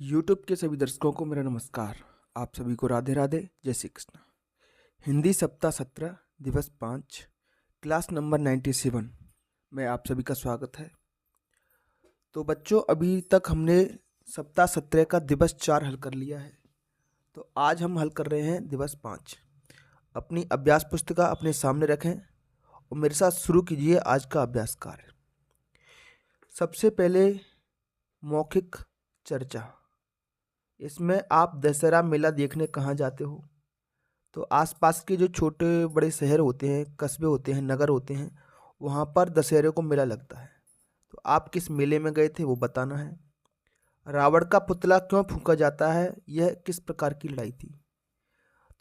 YouTube के सभी दर्शकों को मेरा नमस्कार। आप सभी को राधे राधे, जय श्री कृष्ण। हिंदी सप्ताह 17 दिवस 5 क्लास नंबर 97 में आप सभी का स्वागत है। तो बच्चों, अभी तक हमने सप्ताह 17 का दिवस 4 हल कर लिया है। तो आज हम हल कर रहे हैं दिवस 5। अपनी अभ्यास पुस्तिका अपने सामने रखें और मेरे साथ शुरू कीजिए आज का अभ्यास कार्य। सबसे पहले मौखिक चर्चा। इसमें आप दशहरा मेला देखने कहाँ जाते हो? तो आसपास के जो छोटे बड़े शहर होते हैं, कस्बे होते हैं, नगर होते हैं, वहाँ पर दशहरे को मेला लगता है। तो आप किस मेले में गए थे वो बताना है। रावण का पुतला क्यों फूंका जाता है? यह किस प्रकार की लड़ाई थी?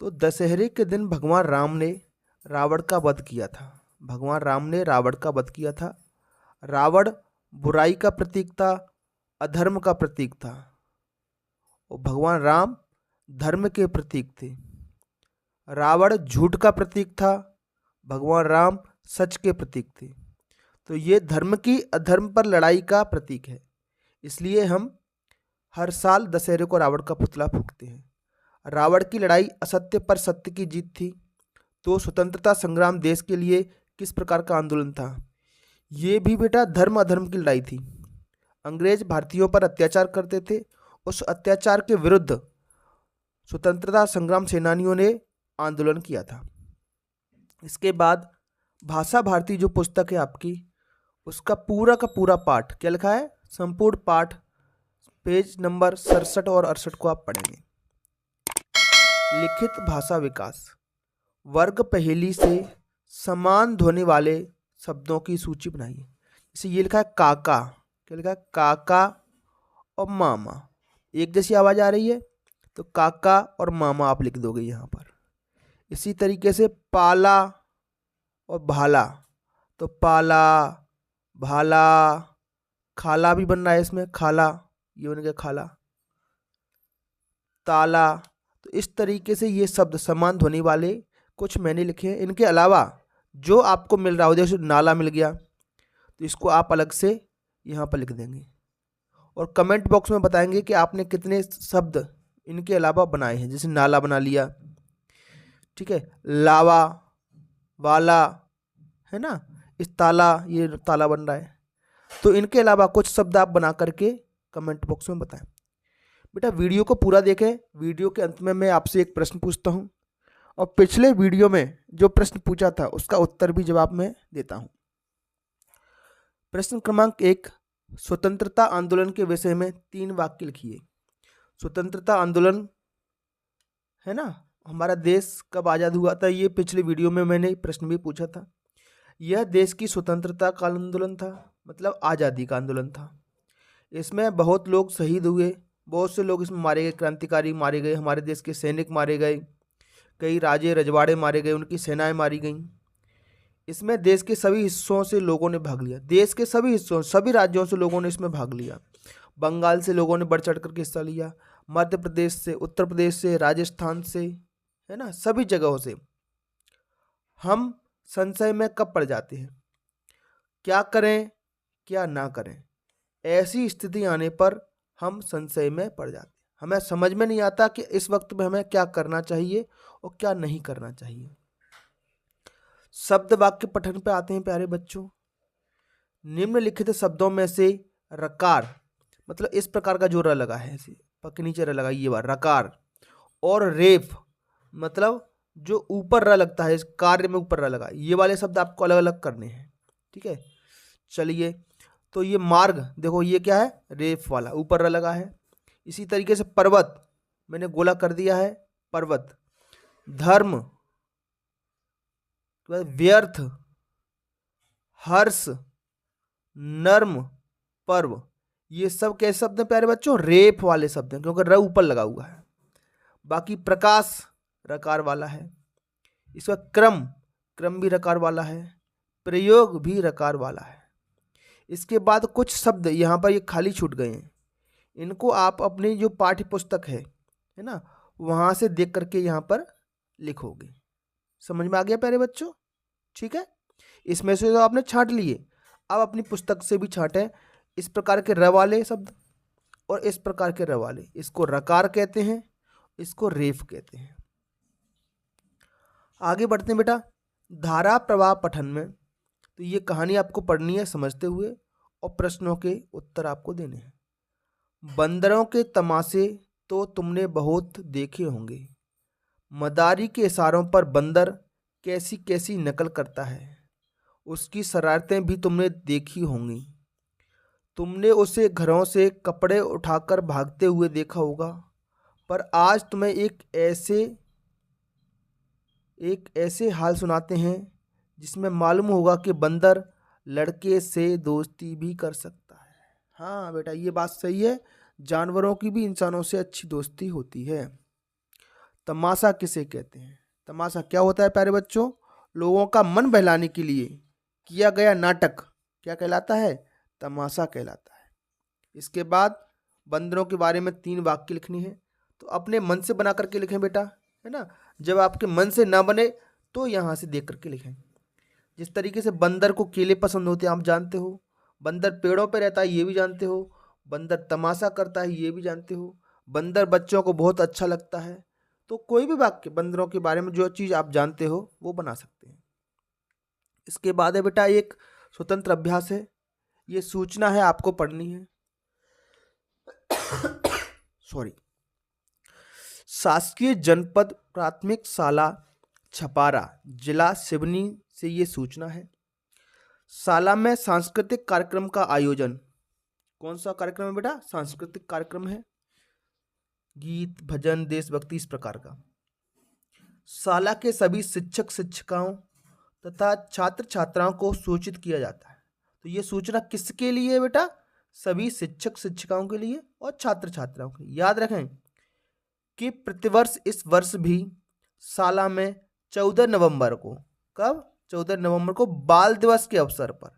तो दशहरे के दिन भगवान राम ने रावण का वध किया था। भगवान राम ने रावण का वध किया था। रावण बुराई का प्रतीक था, अधर्म का प्रतीक था, और भगवान राम धर्म के प्रतीक थे। रावण झूठ का प्रतीक था, भगवान राम सच के प्रतीक थे। तो ये धर्म की अधर्म पर लड़ाई का प्रतीक है। इसलिए हम हर साल दशहरे को रावण का पुतला फूंकते हैं। रावण की लड़ाई असत्य पर सत्य की जीत थी। तो स्वतंत्रता संग्राम देश के लिए किस प्रकार का आंदोलन था? ये भी बेटा धर्म अधर्म की लड़ाई थी। अंग्रेज भारतीयों पर अत्याचार करते थे। उस अत्याचार के विरुद्ध स्वतंत्रता संग्राम सेनानियों ने आंदोलन किया था। इसके बाद भाषा भारती जो पुस्तक है आपकी, उसका पूरा का पूरा पाठ क्या लिखा है? संपूर्ण पाठ पेज नंबर 67 और 68 को आप पढ़ेंगे। लिखित भाषा विकास। वर्ग पहेली से समान ध्वनि वाले शब्दों की सूची बनाइए। जैसे ये लिखा है काका, क्या लिखा है? काका और मामा, एक जैसी आवाज आ रही है, तो काका और मामा आप लिख दोगे यहाँ पर। इसी तरीके से पाला और भाला, तो पाला भाला, खाला भी बन रहा है इसमें, खाला, ये बन गया खाला। ताला, तो इस तरीके से ये शब्द समान ध्वनि वाले कुछ मैंने लिखे हैं। इनके अलावा जो आपको मिल रहा हो, जैसे नाला मिल गया, तो इसको आप अलग से यहाँ पर लिख देंगे और कमेंट बॉक्स में बताएंगे कि आपने कितने शब्द इनके अलावा बनाए हैं। जैसे नाला बना लिया, ठीक है, लावा, वाला, है ना, इस ताला, ये ताला बन रहा है। तो इनके अलावा कुछ शब्द आप बना करके कमेंट बॉक्स में बताएं। बेटा वीडियो को पूरा देखें। वीडियो के अंत में मैं आपसे एक प्रश्न पूछता हूं और पिछले वीडियो में जो प्रश्न पूछा था उसका उत्तर भी जवाब मैं देता हूं। प्रश्न क्रमांक 1, स्वतंत्रता आंदोलन के विषय में 3 वाक्य लिखिए। स्वतंत्रता आंदोलन, है ना, हमारा देश कब आज़ाद हुआ था, ये पिछले वीडियो में मैंने प्रश्न भी पूछा था। यह देश की स्वतंत्रता का आंदोलन था, मतलब आज़ादी का आंदोलन था। इसमें बहुत लोग शहीद हुए, बहुत से लोग इसमें मारे गए, क्रांतिकारी मारे गए, हमारे देश के सैनिक मारे गए, कई राजे रजवाड़े मारे गए, उनकी सेनाएं मारी गईं। इसमें देश के सभी हिस्सों से लोगों ने भाग लिया। देश के सभी हिस्सों, सभी राज्यों से लोगों ने इसमें भाग लिया। बंगाल से लोगों ने बढ़ चढ़ करके हिस्सा लिया, मध्य प्रदेश से, उत्तर प्रदेश से, राजस्थान से, है ना, सभी जगहों से। हम संशय में कब पड़ जाते हैं, क्या करें क्या ना करें, ऐसी स्थिति आने पर हम संशय में पड़ जाते हैं। हमें समझ में नहीं आता कि इस वक्त में हमें क्या करना चाहिए और क्या नहीं करना चाहिए। शब्द वाक्य पठन पे आते हैं प्यारे बच्चों। निम्नलिखित शब्दों में से रकार, मतलब इस प्रकार का जो र लगा है, ऐसे पक नीचे र लगा, ये बार रकार, और रेफ, मतलब जो ऊपर र लगता है, इस कार्य में ऊपर र लगा, ये वाले शब्द आपको अलग अलग करने हैं, ठीक है। चलिए, तो ये मार्ग, देखो ये क्या है? रेफ वाला, ऊपर र लगा है। इसी तरीके से पर्वत, मैंने गोला कर दिया है, पर्वत। धर्म, व्यर्थ, हर्ष, नर्म, पर्व, ये सब कैसे शब्द हैं प्यारे बच्चों? रेफ वाले शब्द हैं, क्योंकि र ऊपर लगा हुआ है। बाकी प्रकाश रकार वाला है। इसका क्रम, क्रम भी रकार वाला है। प्रयोग भी रकार वाला है। इसके बाद कुछ शब्द यहाँ पर ये खाली छूट गए हैं, इनको आप अपनी जो पाठ्य पुस्तक है ना, वहाँ से देख करके यहाँ पर लिखोगे। समझ में आ गया प्यारे बच्चों? ठीक है, इसमें से तो आपने छांट लिए, अब अपनी पुस्तक से भी छांटें इस प्रकार के र वाले शब्द, और इस प्रकार के र वाले, इसको रकार कहते हैं, इसको रेफ कहते हैं। आगे बढ़ते हैं बेटा धारा प्रवाह पठन में। तो ये कहानी आपको पढ़नी है समझते हुए और प्रश्नों के उत्तर आपको देने हैं। बंदरों के तमाशे तो तुमने बहुत देखे होंगे, मदारी के इशारों पर बंदर कैसी कैसी नकल करता है, उसकी शरारतें भी तुमने देखी होंगी। तुमने उसे घरों से कपड़े उठाकर भागते हुए देखा होगा, पर आज तुम्हें एक ऐसे हाल सुनाते हैं जिसमें मालूम होगा कि बंदर लड़के से दोस्ती भी कर सकता है। हाँ बेटा ये बात सही है, जानवरों की भी इंसानों से अच्छी दोस्ती होती है। तमाशा किसे कहते हैं? तमाशा क्या होता है प्यारे बच्चों? लोगों का मन बहलाने के लिए किया गया नाटक क्या कहलाता है? तमाशा कहलाता है। इसके बाद बंदरों के बारे में 3 वाक्य लिखनी है, तो अपने मन से बना करके लिखें बेटा, है ना। जब आपके मन से ना बने तो यहाँ से देख करके लिखें। जिस तरीके से बंदर को केले पसंद होते हैं आप जानते हो, बंदर पेड़ों पे रहता है ये भी जानते हो, बंदर तमाशा करता है ये भी जानते हो, बंदर बच्चों को बहुत अच्छा लगता है। तो कोई भी वाक्य बंदरों के बारे में जो चीज़ आप जानते हो वो बना सकते हैं। इसके बाद है बेटा एक स्वतंत्र अभ्यास है, ये सूचना है आपको पढ़नी है। सॉरी। शासकीय जनपद प्राथमिक शाला छपारा जिला सिवनी से ये सूचना है। शाला में सांस्कृतिक कार्यक्रम का आयोजन। कौन सा कार्यक्रम है बेटा? सांस्कृतिक कार्यक्रम है, गीत भजन देशभक्ति इस प्रकार का। शाला के सभी शिक्षक शिक्षिकाओं तथा छात्र छात्राओं को सूचित किया जाता है। तो ये सूचना किसके लिए है बेटा? सभी शिक्षक शिक्षिकाओं के लिए और छात्र छात्राओं के लिए। याद रखें कि प्रतिवर्ष इस वर्ष भी शाला में 14 नवंबर को, कब? 14 नवंबर को बाल दिवस के अवसर पर।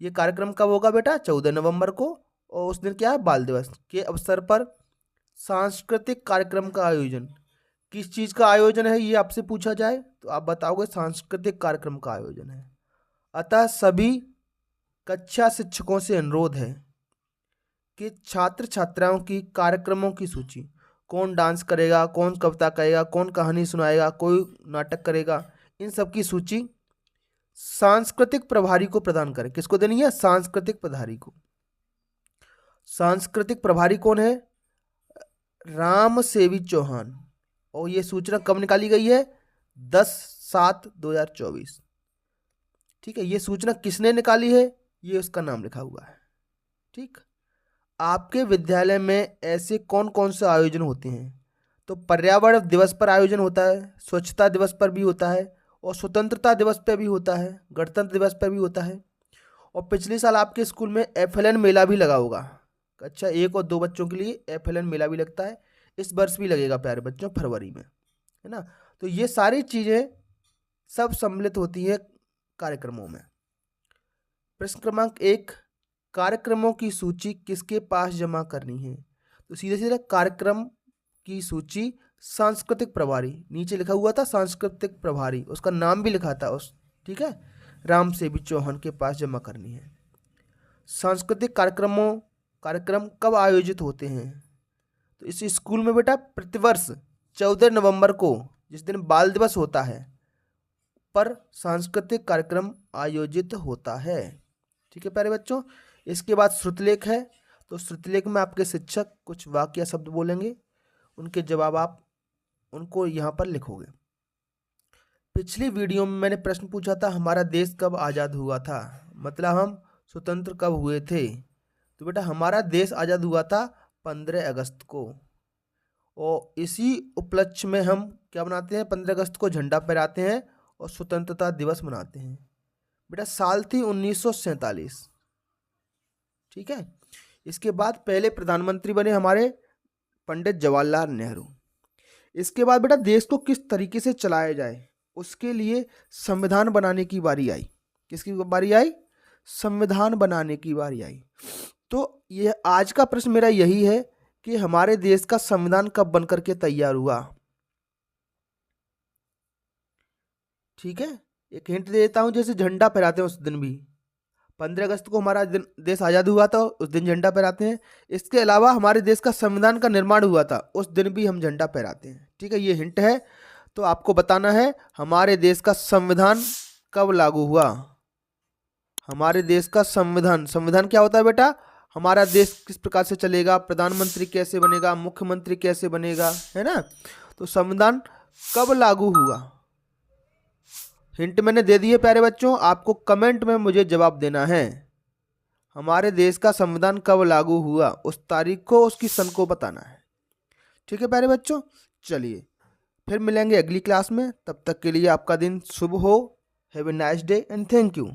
यह कार्यक्रम कब होगा बेटा? 14 नवंबर को। और उस दिन क्या है? बाल दिवस के अवसर पर सांस्कृतिक कार्यक्रम का आयोजन। किस चीज़ का आयोजन है ये आपसे पूछा जाए तो आप बताओगे सांस्कृतिक कार्यक्रम का आयोजन है। अतः सभी कक्षा शिक्षकों से अनुरोध है कि छात्र छात्राओं की कार्यक्रमों की सूची, कौन डांस करेगा, कौन कविता कहेगा, कौन कहानी सुनाएगा, कोई नाटक करेगा, इन सब की सूची सांस्कृतिक प्रभारी को प्रदान करें। किसको देनी है? सांस्कृतिक प्रभारी को। सांस्कृतिक प्रभारी कौन है? राम सेवी चौहान। और ये सूचना कब निकाली गई है? 10/7/2024। ठीक है, ये सूचना किसने निकाली है ये उसका नाम लिखा हुआ है। ठीक। आपके विद्यालय में ऐसे कौन कौन से आयोजन होते हैं? तो पर्यावरण दिवस पर आयोजन होता है, स्वच्छता दिवस पर भी होता है, और स्वतंत्रता दिवस पर भी होता है, गणतंत्र दिवस पर भी होता है। और पिछले साल आपके स्कूल में FLN मेला भी लगा होगा। कक्षा 1 और 2 बच्चों के लिए FLN मेला भी लगता है। इस वर्ष भी लगेगा प्यारे बच्चों, फरवरी में, है ना। तो ये सारी चीज़ें सब सम्मिलित होती हैं कार्यक्रमों में। प्रश्न क्रमांक 1, कार्यक्रमों की सूची किसके पास जमा करनी है? तो सीधे सीधे कार्यक्रम की सूची सांस्कृतिक प्रभारी, नीचे लिखा हुआ था सांस्कृतिक प्रभारी, उसका नाम भी लिखा था उस, ठीक है, राम सेवी चौहान के पास जमा करनी है। सांस्कृतिक कार्यक्रम कब आयोजित होते हैं? तो इस स्कूल में बेटा प्रतिवर्ष 14 नवंबर को, जिस दिन बाल दिवस होता है, पर सांस्कृतिक कार्यक्रम आयोजित होता है। ठीक है प्यारे बच्चों। इसके बाद श्रुतलेख है। तो श्रुतलेख में आपके शिक्षक कुछ वाक्य शब्द बोलेंगे, उनके जवाब आप उनको यहाँ पर लिखोगे। पिछली वीडियो में मैंने प्रश्न पूछा था हमारा देश कब आज़ाद हुआ था, मतलब हम स्वतंत्र कब हुए थे। तो बेटा हमारा देश आज़ाद हुआ था 15 अगस्त को, और इसी उपलक्ष्य में हम क्या बनाते हैं? 15 अगस्त को झंडा फहराते हैं और स्वतंत्रता दिवस मनाते हैं। बेटा साल थी 1947। ठीक है। इसके बाद पहले प्रधानमंत्री बने हमारे पंडित जवाहरलाल नेहरू। इसके बाद बेटा देश को किस तरीके से चलाया जाए उसके लिए संविधान बनाने की बारी आई। किसकी बारी आई? संविधान बनाने की बारी आई। तो ये आज का प्रश्न मेरा यही है कि हमारे देश का संविधान कब बनकर के तैयार हुआ। ठीक है, एक हिंट दे देता हूं, जैसे झंडा फहराते हैं उस दिन भी 15 अगस्त को हमारा देश आज़ाद हुआ था, उस दिन झंडा फहराते हैं। इसके अलावा हमारे देश का संविधान का निर्माण हुआ था, उस दिन भी हम झंडा फहराते हैं। ठीक है, ये हिंट है। तो आपको बताना है हमारे देश का संविधान कब लागू हुआ। हमारे देश का संविधान, संविधान क्या होता है बेटा? हमारा देश किस प्रकार से चलेगा, प्रधानमंत्री कैसे बनेगा, मुख्यमंत्री कैसे बनेगा, है ना। तो संविधान कब लागू हुआ, हिंट मैंने दे दिए प्यारे बच्चों। आपको कमेंट में मुझे जवाब देना है। हमारे देश का संविधान कब लागू हुआ, उस तारीख को, उसकी सन को बताना है। ठीक है प्यारे बच्चों, चलिए फिर मिलेंगे अगली क्लास में। तब तक के लिए आपका दिन शुभ हो। Have a nice day and thank you.